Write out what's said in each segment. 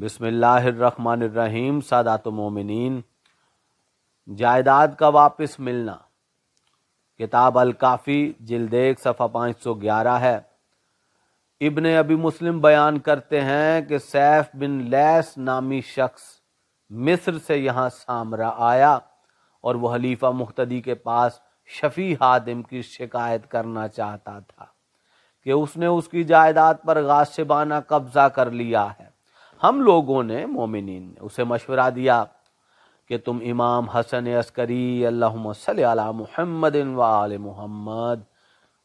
بسم اللہ الرحمن الرحیم۔ سادات و مومنین، جائیداد کا واپس ملنا، کتاب الکافی جلد 1 صفحہ 511 ہے۔ ابن ابی مسلم بیان کرتے ہیں کہ سیف بن لیس نامی شخص مصر سے یہاں سامرا آیا اور وہ حلیفہ مقتدی کے پاس شفیع حادم کی شکایت کرنا چاہتا تھا کہ اس نے اس کی جائیداد پر غاصبانہ قبضہ کر لیا ہے۔ ہم لوگوں نے، مومنین نے، اسے مشورہ دیا کہ تم امام حسن عسکری اللہم صلی علی محمد و آل محمد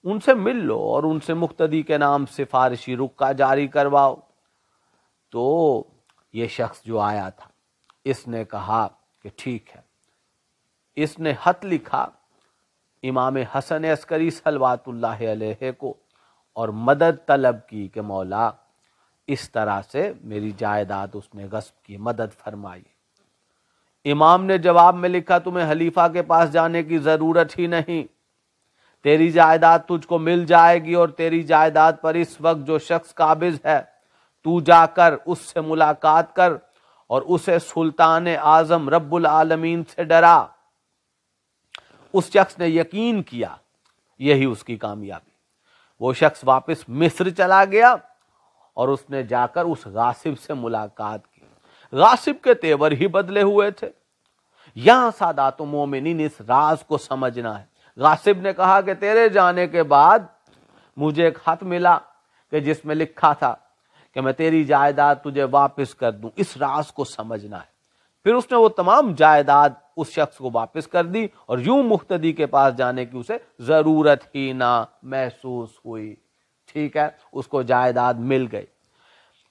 ان سے مل لو اور ان سے مقتدی کے نام سفارشی رکا جاری کرواؤ۔ تو یہ شخص جو آیا تھا اس نے کہا کہ ٹھیک ہے۔ اس نے خط لکھا امام حسن عسکری صلوات اللہ علیہ کو اور مدد طلب کی کہ مولا اس طرح سے میری جائیداد اس نے غصب کی، مدد فرمائی۔ امام نے جواب میں لکھا تمہیں حلیفہ کے پاس جانے کی ضرورت ہی نہیں، تیری جائیداد تجھ کو مل جائے گی، اور تیری جائیداد پر اس وقت جو شخص قابض ہے تو جا کر اس سے ملاقات کر اور اسے سلطان اعظم رب العالمین سے ڈرا۔ اس شخص نے یقین کیا، یہی اس کی کامیابی۔ وہ شخص واپس مصر چلا گیا اور اس نے جا کر اس غاصب سے ملاقات کی۔ غاصب کے تیور ہی بدلے ہوئے تھے۔ یہاں سادات و مومنین اس راز کو سمجھنا ہے۔ غاصب نے کہا کہ تیرے جانے کے بعد مجھے ایک خط ملا کہ جس میں لکھا تھا کہ میں تیری جائیداد تجھے واپس کر دوں۔ اس راز کو سمجھنا ہے۔ پھر اس نے وہ تمام جائیداد اس شخص کو واپس کر دی اور یوں مقتدی کے پاس جانے کی اسے ضرورت ہی نہ محسوس ہوئی۔ ٹھیک ہے، اس کو جائیداد مل گئی۔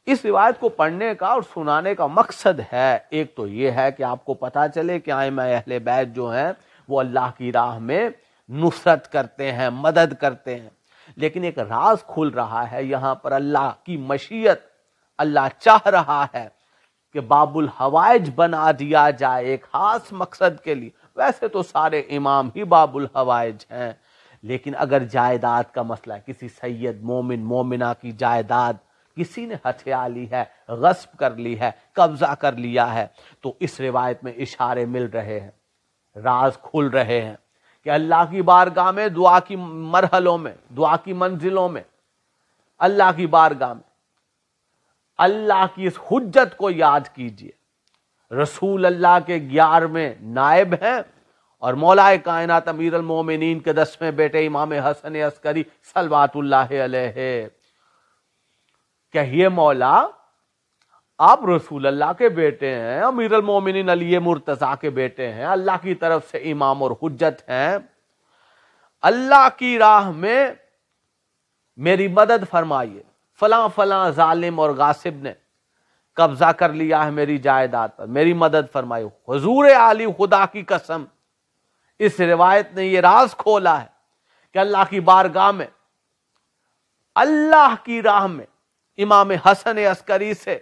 اس روایت کو پڑھنے کا اور سنانے کا مقصد ہے، ایک تو یہ ہے کہ آپ کو پتا چلے کہ ائمہ اہل بیت جو ہیں وہ اللہ کی راہ میں نصرت کرتے ہیں، مدد کرتے ہیں، لیکن ایک راز کھل رہا ہے یہاں پر۔ اللہ کی مشیت، اللہ چاہ رہا ہے کہ باب الحوائج بنا دیا جائے ایک خاص مقصد کے لیے۔ ویسے تو سارے امام ہی باب الحوائج ہیں، لیکن اگر جائیداد کا مسئلہ ہے، کسی سید مومن مومنہ کی جائیداد کسی نے ہتھیا لی ہے، غصب کر لی ہے، قبضہ کر لیا ہے، تو اس روایت میں اشارے مل رہے ہیں، راز کھل رہے ہیں کہ اللہ کی بارگاہ میں دعا کی مرحلوں میں، دعا کی منزلوں میں، اللہ کی بارگاہ میں اللہ کی اس حجت کو یاد کیجئے۔ رسول اللہ کے 11ویں نائب ہیں اور مولا کائنات امیر المومنین کے 10ویں بیٹے امام حسن عسکری صلوات اللہ علیہ۔ کہیے مولا آپ رسول اللہ کے بیٹے ہیں، امیر المومنین علی مرتضیٰ کے بیٹے ہیں، اللہ کی طرف سے امام اور حجت ہیں، اللہ کی راہ میں میری مدد فرمائیے۔ فلاں فلاں ظالم اور غاصب نے قبضہ کر لیا ہے میری جائیداد پر، میری مدد فرمائیے۔ حضور عالی خدا کی قسم، اس روایت نے یہ راز کھولا ہے کہ اللہ کی بارگاہ میں، اللہ کی راہ میں امام حسن عسکری سے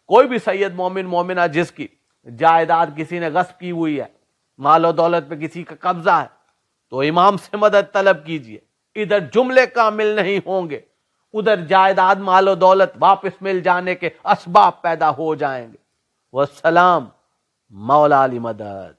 کوئی بھی سید مومن مومنہ جس کی جائیداد کسی نے غصب کی ہوئی ہے، مال و دولت پہ کسی کا قبضہ ہے، تو امام سے مدد طلب کیجئے۔ ادھر جملے کامل نہیں ہوں گے، ادھر جائیداد مال و دولت واپس مل جانے کے اسباب پیدا ہو جائیں گے۔ والسلام، مولا علی مدد۔